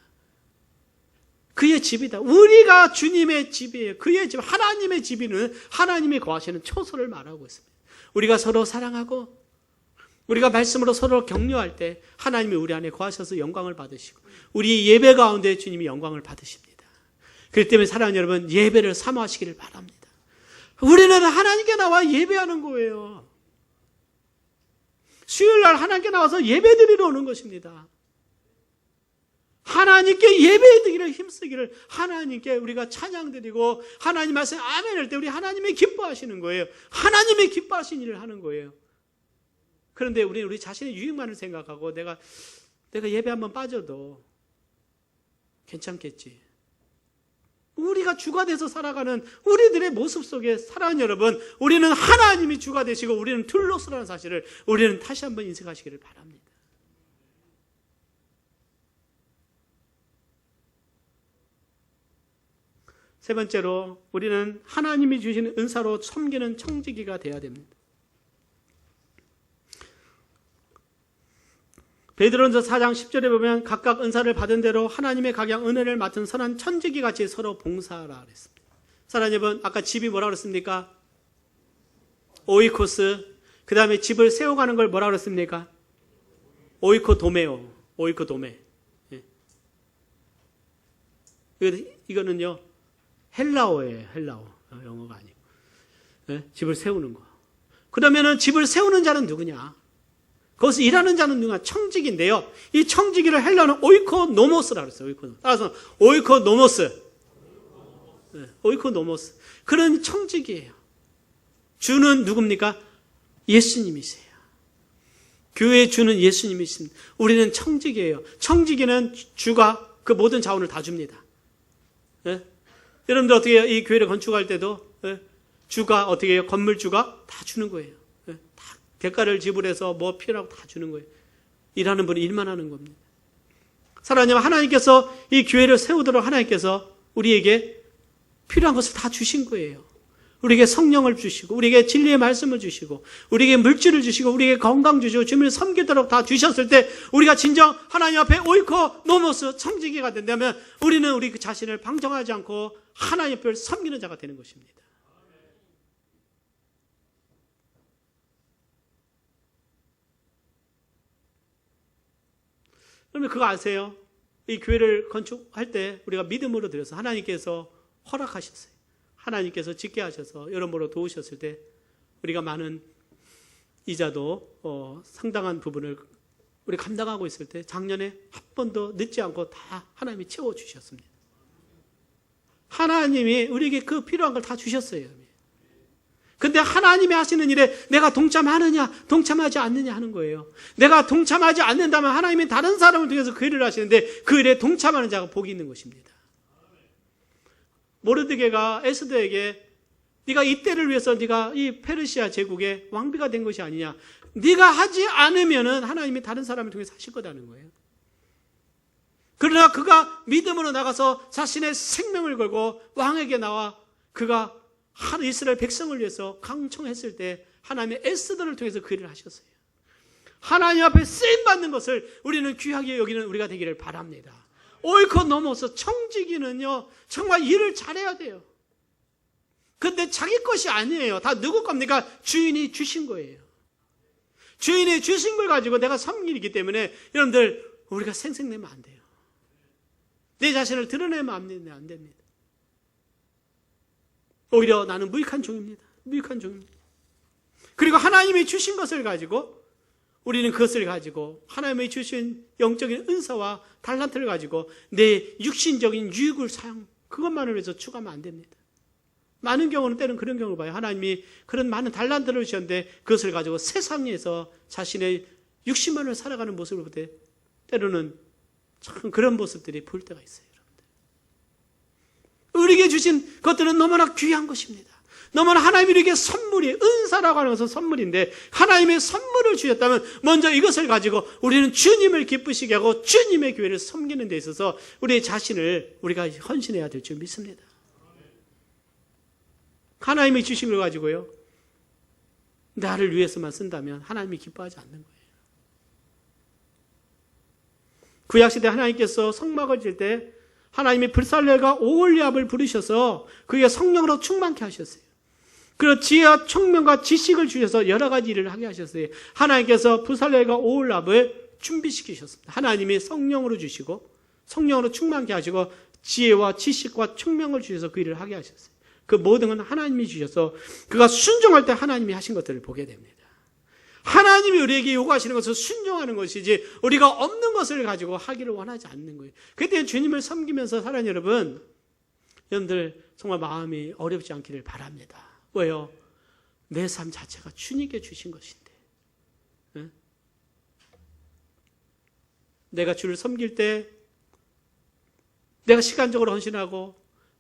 그의 집이다. 우리가 주님의 집이에요. 그의 집, 하나님의 집이는 하나님이 거하시는 초소를 말하고 있습니다. 우리가 서로 사랑하고 우리가 말씀으로 서로 격려할 때 하나님이 우리 안에 거하셔서 영광을 받으시고 우리 예배 가운데 주님이 영광을 받으십니다. 그렇기 때문에 사랑하는 여러분, 예배를 사모하시기를 바랍니다. 우리는 하나님께 나와 예배하는 거예요. 수요일날 하나님께 나와서 예배드리러 오는 것입니다. 하나님께 예배드리기를 힘쓰기를, 하나님께 우리가 찬양드리고 하나님 말씀 아멘 할 때 우리 하나님이 기뻐하시는 거예요. 하나님이 기뻐하시는 일을 하는 거예요. 그런데 우리 자신의 유익만을 생각하고 내가 예배 한번 빠져도 괜찮겠지. 우리가 주가 돼서 살아가는 우리들의 모습 속에, 사랑하는 여러분, 우리는 하나님이 주가 되시고 우리는 툴로스라는 사실을 우리는 다시 한번 인식하시기를 바랍니다. 세 번째로, 우리는 하나님이 주시는 은사로 섬기는 청지기가 되어야 됩니다. 베드로전서 4장 10절에 보면 각각 은사를 받은 대로 하나님의 각양 은혜를 맡은 선한 천지기 같이 서로 봉사하라 그랬습니다. 사랑하는 여러분, 아까 집이 뭐라고 그랬습니까? 오이코스. 그 다음에 집을 세워가는 걸 뭐라고 그랬습니까? 오이코도메오. 오이코도메. 예. 이거는요, 헬라어예요. 헬라어. 영어가 아니고. 예? 집을 세우는 거. 그러면은 집을 세우는 자는 누구냐? 거기서 일하는 자는 누가? 청지기인데요. 이 청지기를 헬라어는 오이코노모스라고 했어요. 따라서 오이코노모스. 네, 오이코노모스. 그런 청지기예요. 주는 누굽니까? 예수님이세요. 교회의 주는 예수님이십니다. 우리는 청지기예요. 청지기는 주가 그 모든 자원을 다 줍니다. 네? 여러분들 어떻게 해요? 이 교회를 건축할 때도 주가 어떻게 해요? 건물주가 다 주는 거예요. 대가를 지불해서 뭐 필요하고 다 주는 거예요. 일하는 분이 일만 하는 겁니다. 사랑하는 하나님께서 이 교회를 세우도록 하나님께서 우리에게 필요한 것을 다 주신 거예요. 우리에게 성령을 주시고 우리에게 진리의 말씀을 주시고 우리에게 물질을 주시고 우리에게 건강 주시고 주님을 섬기도록 다 주셨을 때 우리가 진정 하나님 앞에 오이코노모스 청지기가 된다면 우리는 우리 자신을 방정하지 않고 하나님 앞을 섬기는 자가 되는 것입니다. 그러면 그거 아세요? 이 교회를 건축할 때 우리가 믿음으로 드려서 하나님께서 허락하셨어요. 하나님께서 짓게 하셔서 여러모로 도우셨을 때 우리가 많은 이자도 상당한 부분을 우리 감당하고 있을 때 작년에 한 번도 늦지 않고 다 하나님이 채워주셨습니다. 하나님이 우리에게 그 필요한 걸 다 주셨어요. 근데 하나님이 하시는 일에 내가 동참하느냐 동참하지 않느냐 하는 거예요. 내가 동참하지 않는다면 하나님이 다른 사람을 통해서 그 일을 하시는데 그 일에 동참하는 자가 복이 있는 것입니다. 모르드게가 에스더에게 네가 이때를 위해서 네가 이 페르시아 제국의 왕비가 된 것이 아니냐, 네가 하지 않으면은 하나님이 다른 사람을 통해서 하실 거다는 거예요. 그러나 그가 믿음으로 나가서 자신의 생명을 걸고 왕에게 나와 그가 이스라엘 백성을 위해서 강청했을 때 하나님의 에스더를 통해서 그 일을 하셨어요. 하나님 앞에 쓰임받는 것을 우리는 귀하게 여기는 우리가 되기를 바랍니다. 옳고 넘어서 청지기는요, 정말 일을 잘해야 돼요. 근데 자기 것이 아니에요. 다 누구 겁니까? 주인이 주신 거예요. 주인이 주신 걸 가지고 내가 섬기기 때문에 여러분들, 우리가 생색내면 안 돼요. 내 자신을 드러내면 안 됩니다. 오히려 나는 무익한 종입니다. 무익한 종입니다. 그리고 하나님이 주신 것을 가지고 우리는 그것을 가지고 하나님이 주신 영적인 은사와 달란트를 가지고 내 육신적인 유익을 그것만을 위해서 추구하면 안 됩니다. 많은 경우는 때는 그런 경우를 봐요. 하나님이 그런 많은 달란트를 주셨는데 그것을 가지고 세상에서 자신의 육신만을 살아가는 모습을 볼 때 때로는 참 그런 모습들이 보일 때가 있어요. 여러분들. 우리에게 주신 것들은 너무나 귀한 것입니다. 너무나 하나님이 우리에게 선물이, 은사라고 하는 것은 선물인데 하나님의 선물을 주셨다면 먼저 이것을 가지고 우리는 주님을 기쁘시게 하고 주님의 교회를 섬기는 데 있어서 우리의 자신을 우리가 헌신해야 될 줄 믿습니다. 하나님이 주신 걸 가지고요, 나를 위해서만 쓴다면 하나님이 기뻐하지 않는 거예요. 구약시대 하나님께서 성막을 질 때 하나님이 브살렐과 오홀리압을 부르셔서 그에게 성령으로 충만케 하셨어요. 그리고 지혜와 총명과 지식을 주셔서 여러 가지 일을 하게 하셨어요. 하나님께서 브살렐과 오홀리압을 준비시키셨습니다. 하나님이 성령으로 주시고 성령으로 충만케 하시고 지혜와 지식과 총명을 주셔서 그 일을 하게 하셨어요. 그 모든 건 하나님이 주셔서 그가 순종할 때 하나님이 하신 것들을 보게 됩니다. 하나님이 우리에게 요구하시는 것을 순종하는 것이지 우리가 없는 것을 가지고 하기를 원하지 않는 거예요. 그때 주님을 섬기면서 살아가는 여러분들 정말 마음이 어렵지 않기를 바랍니다. 왜요? 내 삶 자체가 주님께 주신 것인데, 네? 내가 주를 섬길 때 내가 시간적으로 헌신하고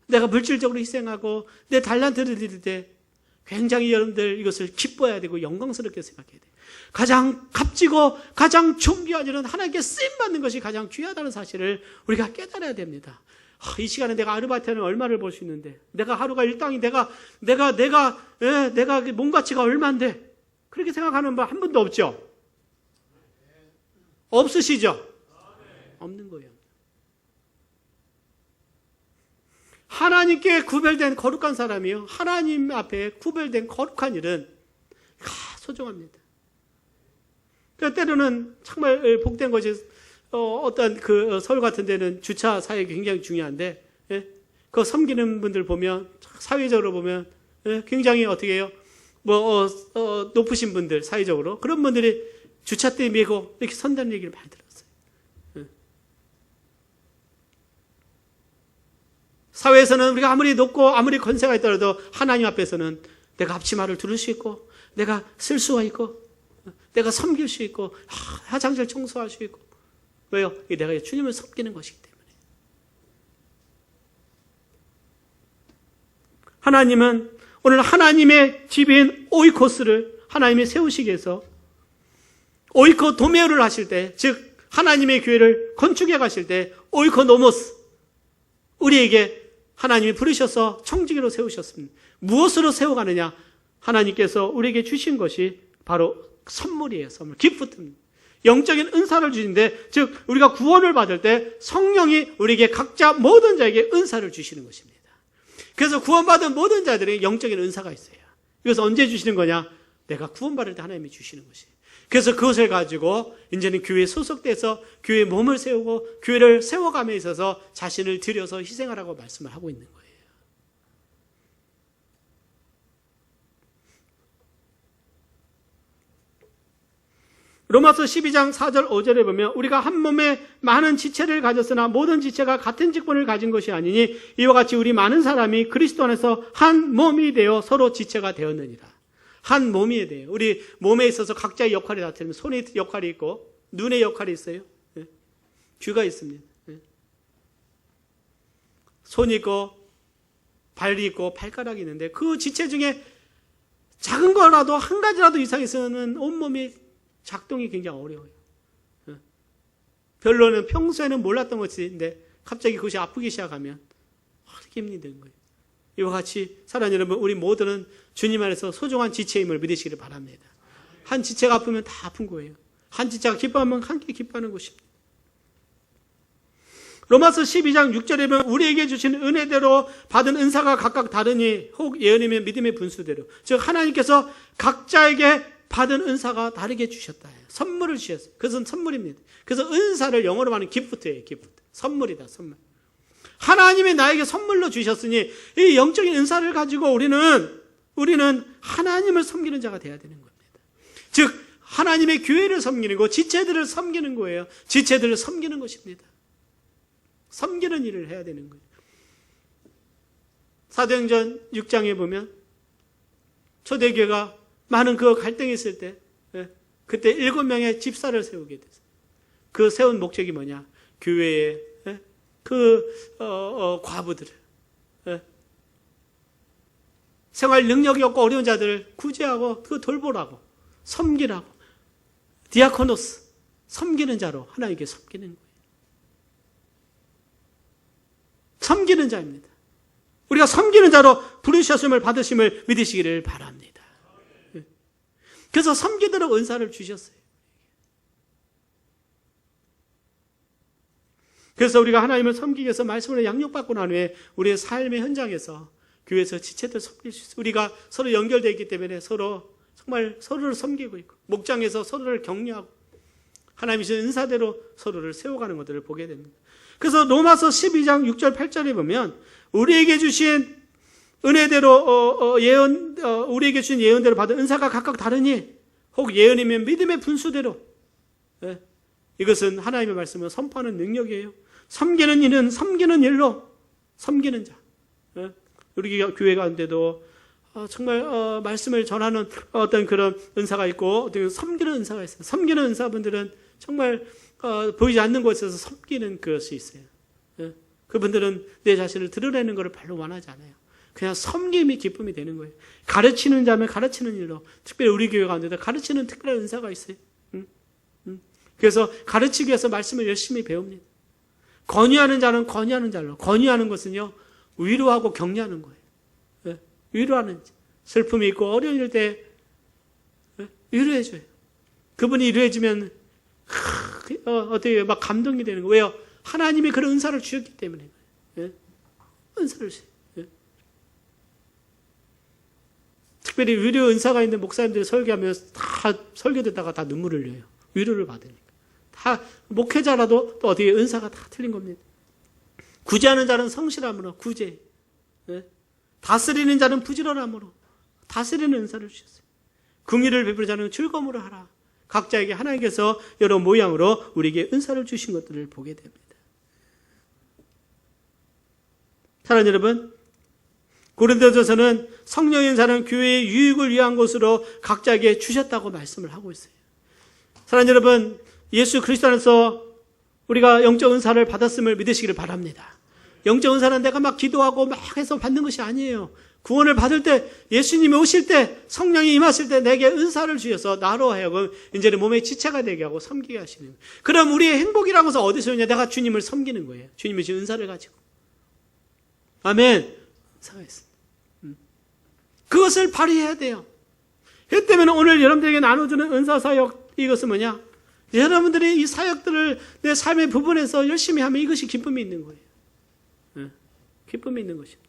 내가 물질적으로 희생하고 내 달란트를 드릴 때 굉장히 여러분들 이것을 기뻐해야 되고 영광스럽게 생각해야 돼요. 가장 값지고 가장 존귀한 일은 하나님께 쓰임받는 것이 가장 귀하다는 사실을 우리가 깨달아야 됩니다. 이 시간에 내가 아르바이트하면 얼마를 벌 수 있는데, 내가 하루가 일당이 내가 몸가치가 얼마인데, 그렇게 생각하는 분 한 분도 없죠? 없으시죠? 없는 거예요. 하나님께 구별된 거룩한 사람이요, 하나님 앞에 구별된 거룩한 일은 소중합니다. 때로는 정말 복된 것이 어떤 그 서울 같은 데는 주차 사역이 굉장히 중요한데, 예? 그 섬기는 분들 보면 사회적으로 보면 굉장히 어떻게 해요? 높으신 분들 사회적으로 그런 분들이 주차대 메고 이렇게 선다는 얘기를 많이 들었어요. 예. 사회에서는 우리가 아무리 높고 아무리 권세가 있더라도 하나님 앞에서는 내가 앞치마를 두를 수 있고 내가 쓸 수가 있고 내가 섬길 수 있고 화장실 청소할 수 있고. 왜요? 내가 주님을 섬기는 것이기 때문에. 하나님은 오늘 하나님의 집인 오이코스를 하나님이 세우시기 위해서 오이코 도메오를 하실 때, 즉 하나님의 교회를 건축해 가실 때 오이코노모스, 우리에게 하나님이 부르셔서 청지기로 세우셨습니다. 무엇으로 세워가느냐? 하나님께서 우리에게 주신 것이 바로 선물이에요. 선물. 기프트입니다. 영적인 은사를 주시는데, 즉 우리가 구원을 받을 때 성령이 우리에게 각자 모든 자에게 은사를 주시는 것입니다. 그래서 구원받은 모든 자들에게 영적인 은사가 있어요. 이것을 언제 주시는 거냐? 내가 구원받을 때 하나님이 주시는 것이에요. 그래서 그것을 가지고 이제는 교회에 소속돼서 교회의 몸을 세우고 교회를 세워감에 있어서 자신을 들여서 희생하라고 말씀을 하고 있는 거예요. 로마서 12장 4절 5절에 보면 우리가 한 몸에 많은 지체를 가졌으나 모든 지체가 같은 직분을 가진 것이 아니니 이와 같이 우리 많은 사람이 그리스도 안에서 한 몸이 되어 서로 지체가 되었느니라. 한 몸이 돼요. 우리 몸에 있어서 각자의 역할이 나타나면 손의 역할이 있고 눈의 역할이 있어요. 귀가 있습니다. 손이 있고 발이 있고 발가락이 있는데 그 지체 중에 작은 거라도 한 가지라도 이상 있으면 온몸이 작동이 굉장히 어려워요. 별로는 평소에는 몰랐던 것인데 갑자기 그것이 아프기 시작하면 그렇게 힘든 거예요. 이와 같이 사랑하는 여러분, 우리 모두는 주님 안에서 소중한 지체임을 믿으시기를 바랍니다. 한 지체가 아프면 다 아픈 거예요. 한 지체가 기뻐하면 함께 기뻐하는 것입니다. 로마서 12장 6절에 보면 우리에게 주신 은혜대로 받은 은사가 각각 다르니 혹 예언이면 믿음의 분수대로, 즉 하나님께서 각자에게 받은 은사가 다르게 주셨다. 선물을 주셨어요. 그것은 선물입니다. 그래서 은사를 영어로 말하는 기프트예요. 기프트. 선물이다. 선물. 하나님이 나에게 선물로 주셨으니 이 영적인 은사를 가지고 우리는 하나님을 섬기는 자가 되어야 되는 겁니다. 즉 하나님의 교회를 섬기는 거, 지체들을 섬기는 거예요. 지체들을 섬기는 것입니다. 섬기는 일을 해야 되는 거예요. 사도행전 6장에 보면 초대교회가 많은 그 갈등이 있을 때 그때 7명의 집사를 세우게 됐어요. 그 세운 목적이 뭐냐? 교회의 과부들을, 생활 능력이 없고 어려운 자들을 구제하고 그 돌보라고, 섬기라고, 디아코노스, 섬기는 자로 하나님께 섬기는 거예요. 섬기는 자입니다. 우리가 섬기는 자로 부르셨음을 받으심을 믿으시기를 바랍니다. 그래서 섬기도록 은사를 주셨어요. 그래서 우리가 하나님을 섬기기 위해서 말씀으로 양육받고 난 후에 우리의 삶의 현장에서 교회에서 지체들 섬길 수 있어요. 우리가 서로 연결되어 있기 때문에 정말 서로를 섬기고 있고, 목장에서 서로를 격려하고 하나님이 주신 은사대로 서로를 세워가는 것들을 보게 됩니다. 그래서 로마서 12장 6절 8절에 보면 우리에게 주신 은혜대로 우리에게 주신 예언대로 받은 은사가 각각 다르니 혹 예언이면 믿음의 분수대로, 이것은 하나님의 말씀을 선포하는 능력이에요. 섬기는 이는 섬기는 일로 섬기는 자. 우리 교회 가운데도 정말 말씀을 전하는 어떤 그런 은사가 있고 어떤 섬기는 은사가 있어요. 섬기는 은사분들은 정말 보이지 않는 곳에서 섬기는 것이 있어요. 그분들은 내 자신을 드러내는 것을 별로 원하지 않아요. 그냥 섬김이 기쁨이 되는 거예요. 가르치는 자면 가르치는 일로, 특별히 우리 교회 가운데도 가르치는 특별한 은사가 있어요. 그래서 가르치기 위해서 말씀을 열심히 배웁니다. 건의하는 자는 건의하는 자로, 건의하는 것은요 위로하고 격려하는 거예요. 위로하는, 슬픔이 있고 어려운 일 때 위로해줘요. 그분이 위로해주면 어떻게 막 감동이 되는 거예요. 왜요? 하나님이 그런 은사를 주셨기 때문에. 은사를 주세요. 특별히 위로 은사가 있는 목사님들이 설교하면서 다 설교 듣다가 다 눈물을 흘려요. 위로를 받으니까. 다 목회자라도 또 어떻게 은사가 다 틀린 겁니다. 구제하는 자는 성실함으로 구제, 다스리는 자는 부지런함으로 다스리는 은사를 주셨어요. 긍휼을 베푸는 자는 즐거움으로 하라. 각자에게 하나님께서 여러 모양으로 우리에게 은사를 주신 것들을 보게 됩니다. 사랑하는 여러분, 고린도전서는 성령의 은사는 교회의 유익을 위한 것으로 각자에게 주셨다고 말씀을 하고 있어요. 사랑하는 여러분, 예수 그리스도 안에서 우리가 영적 은사를 받았음을 믿으시기를 바랍니다. 영적 은사는 내가 막 기도하고 막 해서 받는 것이 아니에요. 구원을 받을 때, 예수님이 오실 때, 성령이 임하실 때 내게 은사를 주셔서 나로 하여금 이제는 몸의 지체가 되게 하고 섬기게 하시는 거예요. 그럼 우리의 행복이라는 것은 어디서 오냐? 내가 주님을 섬기는 거예요. 주님이 주신 은사를 가지고. 아멘. 은사가 있습니다. 그것을 발휘해야 돼요. 그 때문에 오늘 여러분들에게 나눠주는 은사사역, 이것은 뭐냐? 여러분들이 이 사역들을 내 삶의 부분에서 열심히 하면 이것이 기쁨이 있는 거예요. 기쁨이 있는 것입니다.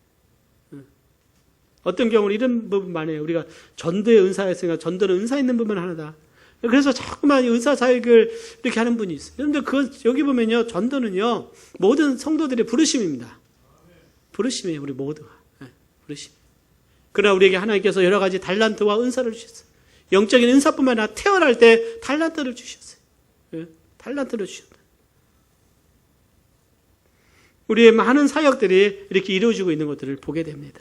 어떤 경우는 이런 부분만 해요. 우리가 전도의 은사였으니까 전도는 은사 있는 부분 하나다. 그래서 자꾸만 은사 사역을 이렇게 하는 분이 있어요. 그런데 여기 보면요, 전도는요, 모든 성도들의 부르심입니다. 부르심이에요, 우리 모두가. 부르심. 그러나 우리에게 하나님께서 여러 가지 달란트와 은사를 주셨어요. 영적인 은사뿐만 아니라 태어날 때 달란트를 주셨어요. 달란트를 주셨다. 우리의 많은 사역들이 이렇게 이루어지고 있는 것들을 보게 됩니다.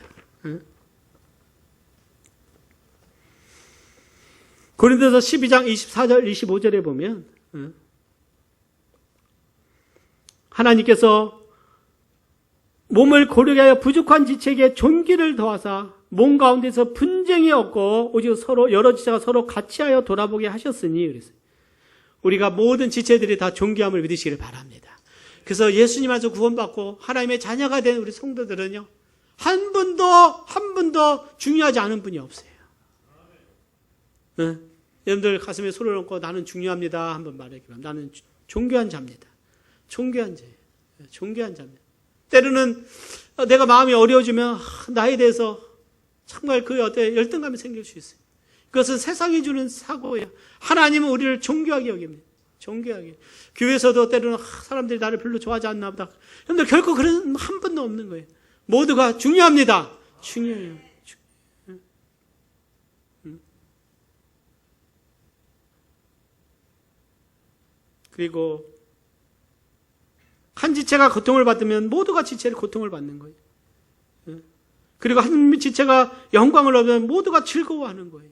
고린도서 12장 24절 25절에 보면 하나님께서 몸을 고르게 하여 부족한 지체에게 존귀를 더하사 몸 가운데서 분쟁이 없고 오직 서로 여러 지체가 서로 같이하여 돌아보게 하셨으니, 그랬어요. 우리가 모든 지체들이 다 존귀함을 믿으시기를 바랍니다. 그래서 예수님 안에서 구원받고 하나님의 자녀가 된 우리 성도들은요, 한 분도 중요하지 않은 분이 없어요. 여러분들 가슴에 손을 얹고 나는 중요합니다 한번 말하기 바랍니다. 나는 존귀한 자입니다. 존귀한 자예요. 존귀한 자입니다. 때로는 내가 마음이 어려워지면 나에 대해서 정말 그 어떤 열등감이 생길 수 있어요. 그것은 세상이 주는 사고예요. 하나님은 우리를 존귀하게 여깁니다. 존귀하게. 교회에서도 때로는 사람들이 나를 별로 좋아하지 않나 보다. 여러분들 결코 그런 한 번도 없는 거예요. 모두가 중요합니다. 중요해요. 그리고 한 지체가 고통을 받으면 모두가 지체를 고통을 받는 거예요. 그리고 한 지체가 영광을 얻으면 모두가 즐거워하는 거예요.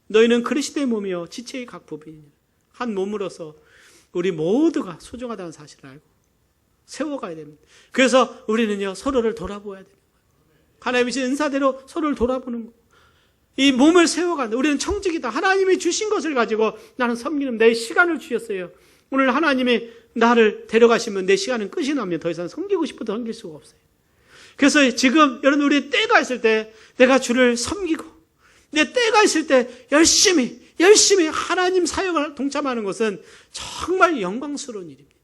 너희는 그리스도의 몸이요 지체의 각 부분이니라. 한 몸으로서 우리 모두가 소중하다는 사실을 알고 세워가야 됩니다. 그래서 우리는요 서로를 돌아보아야 됩니다. 하나님이 주신 은사대로 서로를 돌아보는 거. 이 몸을 세워간다. 우리는 청직이다. 하나님이 주신 것을 가지고 나는 섬기는 내 시간을 주셨어요. 오늘 하나님이 나를 데려가시면 내 시간은 끝이 나면 더 이상 섬기고 싶어도 섬길 수가 없어요. 그래서 지금 여러분 우리 때가 있을 때 내가 주를 섬기고 내 때가 있을 때 열심히 하나님 사역을 동참하는 것은 정말 영광스러운 일입니다.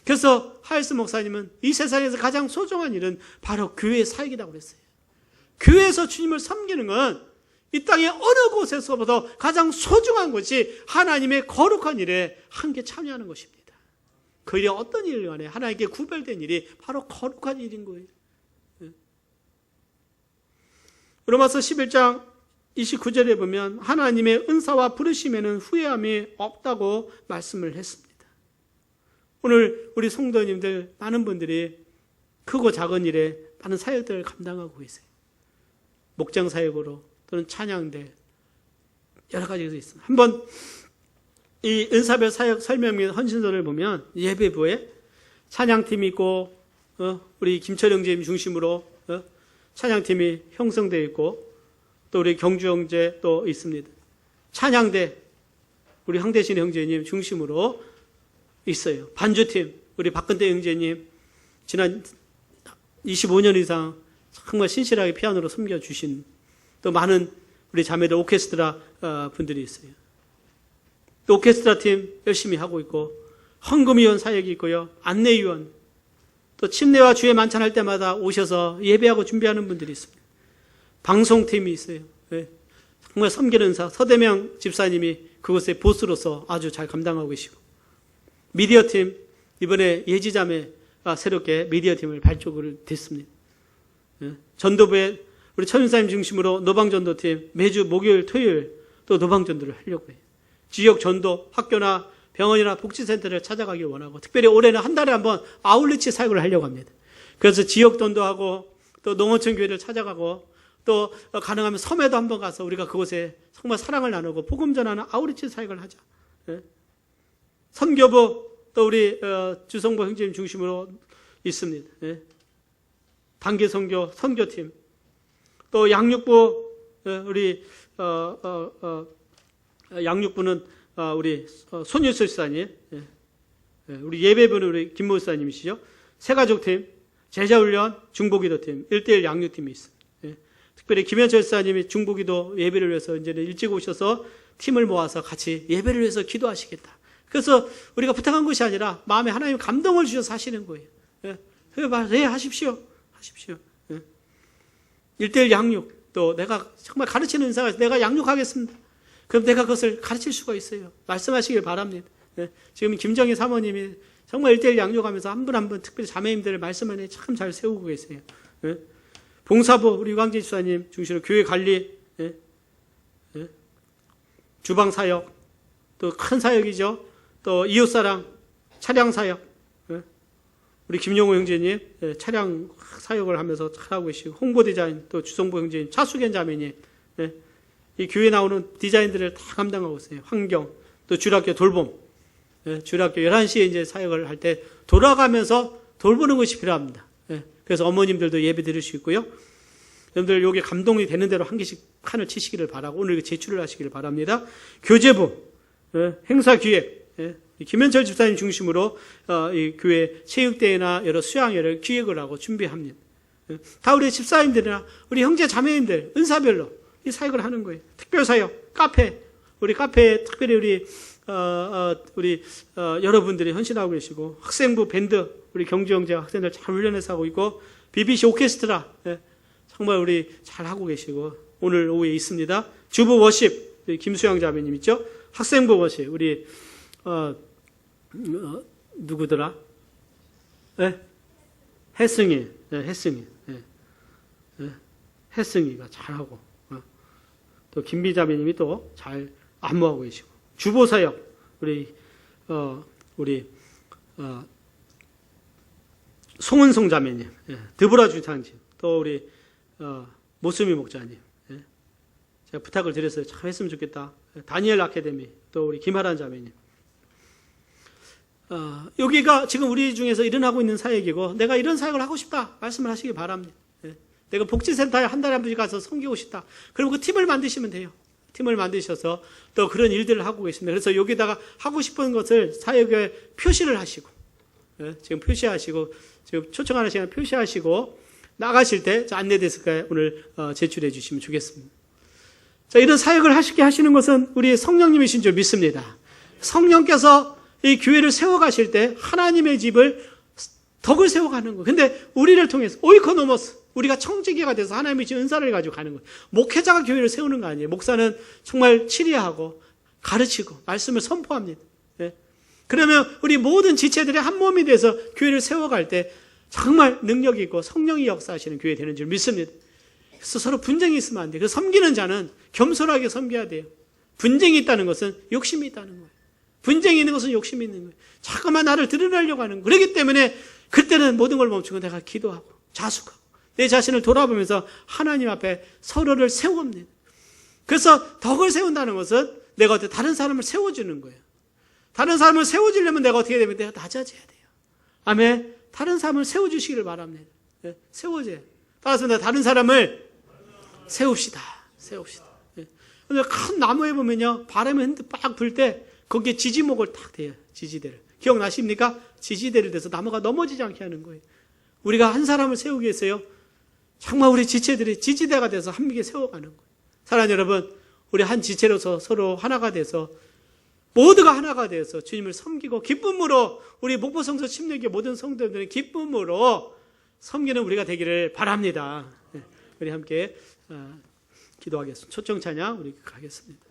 그래서 하일스 목사님은 이 세상에서 가장 소중한 일은 바로 교회 사역이라고 그랬어요. 교회에서 주님을 섬기는 건 이 땅의 어느 곳에서보다 가장 소중한 것이 하나님의 거룩한 일에 함께 참여하는 것입니다. 그 일이 어떤 일을 간에 하나님께 구별된 일이 바로 거룩한 일인 거예요. 로마서 11장 29절에 보면 하나님의 은사와 부르심에는 후회함이 없다고 말씀을 했습니다. 오늘 우리 성도님들 많은 분들이 크고 작은 일에 많은 사역들을 감당하고 계세요. 목장 사역으로 또는 찬양대 여러 가지가 있습니다. 한번 이 은사별 사역 설명 및 헌신서를 보면 예배부에 찬양팀이 있고 우리 김철 형제님 중심으로 찬양팀이 형성되어 있고 또 우리 경주 형제 또 있습니다. 찬양대 우리 황대신 형제님 중심으로 있어요. 반주팀 우리 박근태 형제님 지난 25년 이상 정말 신실하게 피아노로 섬겨주신 또 많은 우리 자매들 오케스트라 분들이 있어요. 또 오케스트라 팀 열심히 하고 있고 헌금위원 사역이 있고요. 안내위원 또 침례와 주의 만찬할 때마다 오셔서 예배하고 준비하는 분들이 있습니다. 방송팀이 있어요. 네. 정말 섬기는 은사 서대명 집사님이 그곳의 보스로서 아주 잘 감당하고 계시고 미디어팀 이번에 예지자매가 새롭게 미디어팀을 발족을 됐습니다. 네. 전도부에 우리 천윤사님 중심으로 노방전도팀 매주 목요일 토요일 또 노방전도를 하려고 해요. 지역 전도 학교나 병원이나 복지센터를 찾아가길 원하고 특별히 올해는 한 달에 한번 아울리치 사역을 하려고 합니다. 그래서 지역 전도하고 또 농어촌 교회를 찾아가고 또 가능하면 섬에도 한번 가서 우리가 그곳에 정말 사랑을 나누고 복음 전하는 아울리치 사역을 하자. 예? 선교부 또 우리 주성보 형제님 중심으로 있습니다. 예? 단기 선교 선교팀 또 양육부 우리 양육부는 우리 손유수 집사님, 우리 예배부는 우리 김 목사님이시죠. 새가족팀, 제자훈련, 중보기도팀, 1:1 양육팀이 있습니다. 특별히 김현철 집사님이 중보기도 예배를 위해서 이제는 일찍 오셔서 팀을 모아서 같이 예배를 위해서 기도하시겠다. 그래서 우리가 부탁한 것이 아니라 마음에 하나님 감동을 주셔서 하시는 거예요. 네, 하십시오. 1:1 양육, 또 내가 정말 가르치는 은사가 있어서 내가 양육하겠습니다. 그럼 내가 그것을 가르칠 수가 있어요. 말씀하시길 바랍니다. 지금 김정희 사모님이 정말 1:1 양육하면서 한 분 한 분 특별히 자매님들을 말씀을 참 잘 세우고 계세요. 봉사부 우리 유광재 집사님 중심으로 교회 관리, 주방 사역, 또 큰 사역이죠. 또 이웃사랑, 차량 사역, 우리 김용호 형제님 차량 사역을 하면서 잘하고 계시고 홍보 디자인, 또 주성보 형제님, 차수견 자매님, 이 교회 나오는 디자인들을 다 감당하고 있어요. 환경, 또 주일학교 돌봄, 주일학교 11시에 이제 사역을 할 때 돌아가면서 돌보는 것이 필요합니다. 그래서 어머님들도 예배 드릴 수 있고요. 여러분들 여기 감동이 되는 대로 한 개씩 칸을 치시기를 바라고 오늘 제출을 하시기를 바랍니다. 교제부, 행사기획, 김현철 집사님 중심으로 이 교회 체육대회나 여러 수양회를 기획을 하고 준비합니다. 다 우리 집사님들이나 우리 형제 자매님들 은사별로 이 사역을 하는 거예요. 특별사역, 우리 카페에 특별히 우리 여러분들이 헌신하고 계시고, 학생부 밴드, 우리 경주 형제 학생들 잘 훈련해서 하고 있고, BBC 오케스트라, 정말 우리 잘 하고 계시고, 오늘 오후에 있습니다. 주부 워십, 김수영 자매님 있죠? 학생부 워십, 우리, 누구더라? 혜승이, 혜승이가 잘하고, 또 김미 자매님이 또 잘 안무하고 계시고, 주보사역, 우리 송은송 자매님, 드보라 주상님, 또 우리 모스미 목자님, 제가 부탁을 드렸어요. 참 했으면 좋겠다. 다니엘 아카데미, 또 우리 김하란 자매님. 여기가 지금 우리 중에서 일어나고 있는 사역이고, 내가 이런 사역을 하고 싶다 말씀을 하시기 바랍니다. 내가 복지센터에 한 달에 한 번씩 가서 섬기고 싶다. 그럼 그 팀을 만드시면 돼요. 팀을 만드셔서 또 그런 일들을 하고 계십니다. 그래서 여기다가 하고 싶은 것을 사역에 표시를 하시고, 지금 표시하시고, 지금 초청하는 시간에 표시하시고, 나가실 때 안내데스크에 오늘 제출해 주시면 좋겠습니다. 자, 이런 사역을 하시게 하시는 것은 우리 성령님이신 줄 믿습니다. 성령께서 이 교회를 세워가실 때 하나님의 집을 덕을 세워가는 거예요. 근데 우리를 통해서 오이코노모스, 우리가 청지기가 돼서 하나님의 집 은사를 가지고 가는 거예요. 목회자가 교회를 세우는 거 아니에요. 목사는 정말 치리하고 가르치고 말씀을 선포합니다. 그러면 우리 모든 지체들이 한 몸이 돼서 교회를 세워갈 때 정말 능력이 있고 성령이 역사하시는 교회 되는 줄 믿습니다. 그래서 서로 분쟁이 있으면 안 돼요. 그래서 섬기는 자는 겸손하게 섬겨야 돼요. 분쟁이 있다는 것은 욕심이 있다는 거예요. 분쟁이 있는 것은 욕심이 있는 거예요. 자꾸만 나를 드러내려고 하는 거예요. 그렇기 때문에 그때는 모든 걸 멈추고 내가 기도하고 자숙하고 내 자신을 돌아보면서 하나님 앞에 서로를 세웁니다. 그래서 덕을 세운다는 것은 내가 어떻게 다른 사람을 세워주는 거예요. 다른 사람을 세워주려면 내가 어떻게 되면 내가 낮아져야 돼요. 아멘. 다른 사람을 세워주시기를 바랍니다. 세워줘야. 따라서 다른 사람을 세웁시다. 오늘 큰 나무에 보면요, 바람이 빡 불 때 거기에 지지목을 딱 대요. 지지대를. 기억나십니까? 지지대를 대서 나무가 넘어지지 않게 하는 거예요. 우리가 한 사람을 세우기 위해서요, 정말 우리 지체들이 지지대가 돼서 함께 세워가는 거예요. 사랑하는 여러분, 우리 한 지체로서 서로 하나가 돼서 모두가 하나가 되어서 주님을 섬기고 기쁨으로 우리 목포성서 침례교회 모든 성도들의 기쁨으로 섬기는 우리가 되기를 바랍니다. 우리 함께 기도하겠습니다. 초청 찬양 우리 가겠습니다.